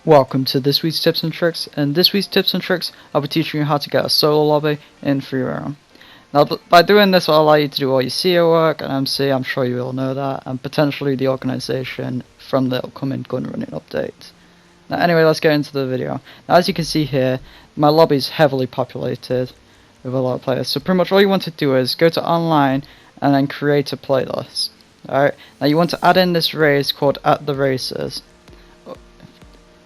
Welcome to this week's tips and tricks. And this week's tips and tricks, I'll be teaching you how to get a solo lobby in free roam. Now, by doing this, I'll allow you to do all your CEO work and MC. I'm sure you all know that, and potentially the organization from the upcoming gun running update. Now, anyway, let's get into the video. Now, as you can see here, my lobby is heavily populated with a lot of players. So pretty much all you want to do is go to online and then create a playlist. Alright. Now you want to add in this race called At the Races.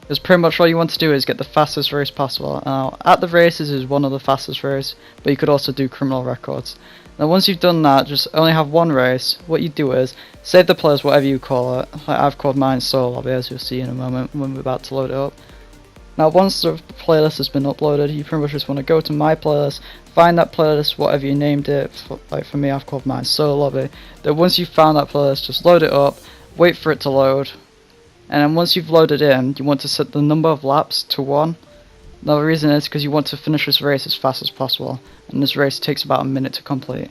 Because pretty much all you want to do is get the fastest race possible. Now, At the Races is one of the fastest races, but you could also do criminal records. Now, once you've done that, just only have one race. What you do is save the players, whatever you call it. Like I've called mine Solo Lobby, as you'll see in a moment when we're about to load it up. Now, once the playlist has been uploaded, you pretty much just want to go to my playlist, find that playlist, whatever you named it. Like for me, I've called mine Solo Lobby. Then once you've found that playlist, just load it up, wait for it to load. And then once you've loaded in, you want to set the number of laps to 1. Now the reason is because you want to finish this race as fast as possible, and this race takes about a minute to complete.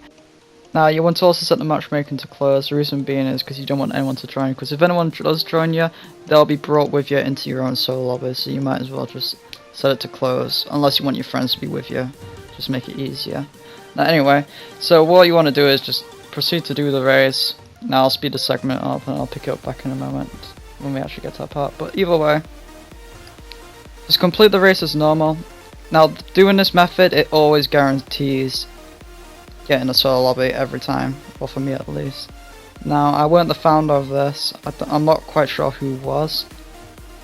Now you want to also set the matchmaking to close. The reason being is because you don't want anyone to join, because if anyone does join you, they'll be brought with you into your own solo lobby, so you might as well just set it to close, unless you want your friends to be with you. Just make it easier. Now anyway, so what you want to do is just proceed to do the race. Now I'll speed the segment up and I'll pick it up back in a moment when we actually get to that part, but either way, just complete the race as normal. Now doing this method, it always guarantees getting a solo lobby every time, or for me at least. Now I weren't the founder of this, I'm not quite sure who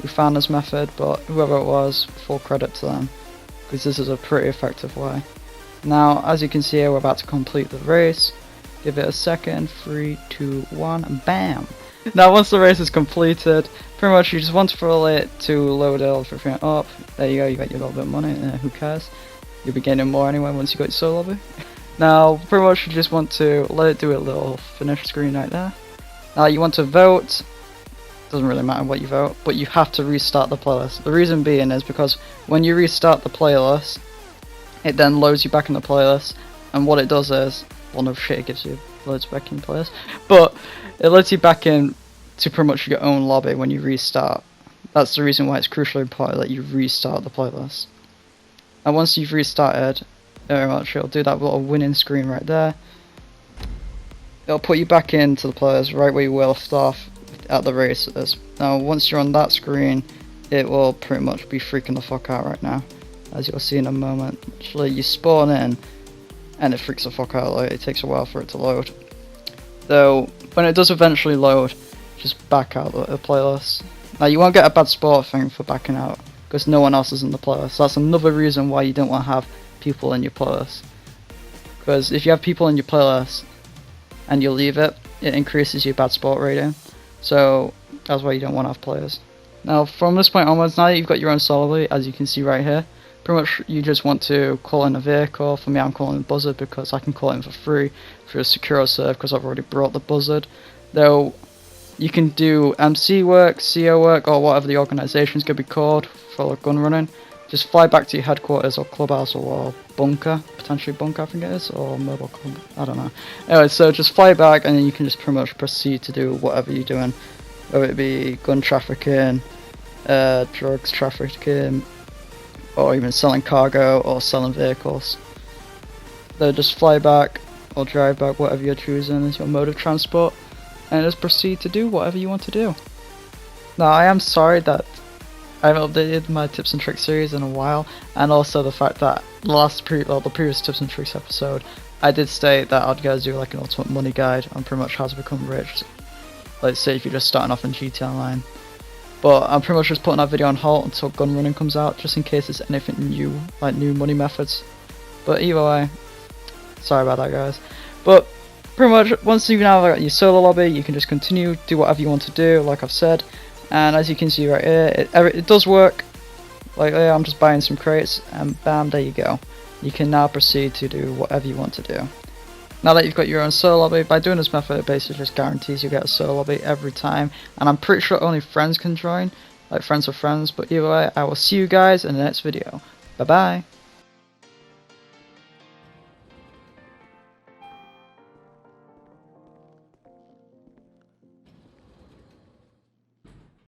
found this method, but whoever it was, full credit to them, because this is a pretty effective way. Now as you can see here, we're about to complete the race. Give it a second, 3, 2, 1, and bam! Now once the race is completed, pretty much you just want for it to load everything up. There you go, you got your little bit of money, who cares? You'll be getting more anyway once you got your solo lobby. Now pretty much you just want to let it do a little finish screen right there. Now you want to vote, doesn't really matter what you vote, but you have to restart the playlist. The reason being is because when you restart the playlist, it then loads you back in the playlist, and what it does is, well no shit, it gives you loads back in playlist, but it lets you back in to pretty much your own lobby when you restart. That's the reason why it's crucially important that you restart the playlist. And once you've restarted, very much it'll do that little winning screen right there. It'll put you back into the playlist right where you left off at the races. Now once you're on that screen, it will pretty much be freaking the fuck out right now, as you'll see in a moment. Actually, you spawn in and it freaks the fuck out. Like, it takes a while for it to load. Though when it does eventually load, just back out the playlist. Now you won't get a bad sport thing for backing out, because no one else is in the playlist. That's another reason why you don't want to have people in your playlist. Because if you have people in your playlist and you leave it, it increases your bad sport rating. So that's why you don't want to have players. Now from this point onwards, now that you've got your own solo lobby, as you can see right here, pretty much you just want to call in a vehicle. For me, I'm calling Buzzard because I can call it in for free through a secure serve because I've already brought the Buzzard. Though you can do MC work, CO work, or whatever the organization's going to be called for gun running. Just fly back to your headquarters or clubhouse or bunker, potentially bunker I think it is, or mobile club, I don't know. Anyway, so just fly back and then you can just pretty much proceed to do whatever you're doing, whether it be gun trafficking, drugs trafficking, or even selling cargo or selling vehicles. So just fly back or drive back, whatever you're choosing as your mode of transport, and just proceed to do whatever you want to do. Now I am sorry that I haven't updated my tips and tricks series in a while, and also the fact that the previous tips and tricks episode, I did state that I'd guys do like an ultimate money guide on pretty much how to become rich. Let's say if you're just starting off in GTA Online. But I'm pretty much just putting that video on hold until gun running comes out, just in case there's anything new, like new money methods. But either way, sorry about that guys. But pretty much once you've now got your solo lobby, you can just continue, do whatever you want to do, like I've said. And as you can see right here, it does work. Like I'm just buying some crates, and bam, there you go. You can now proceed to do whatever you want to do. Now that you've got your own solo lobby, by doing this method, it basically just guarantees you get a solo lobby every time. And I'm pretty sure only friends can join, like friends of friends. But either way, I will see you guys in the next video. Bye bye.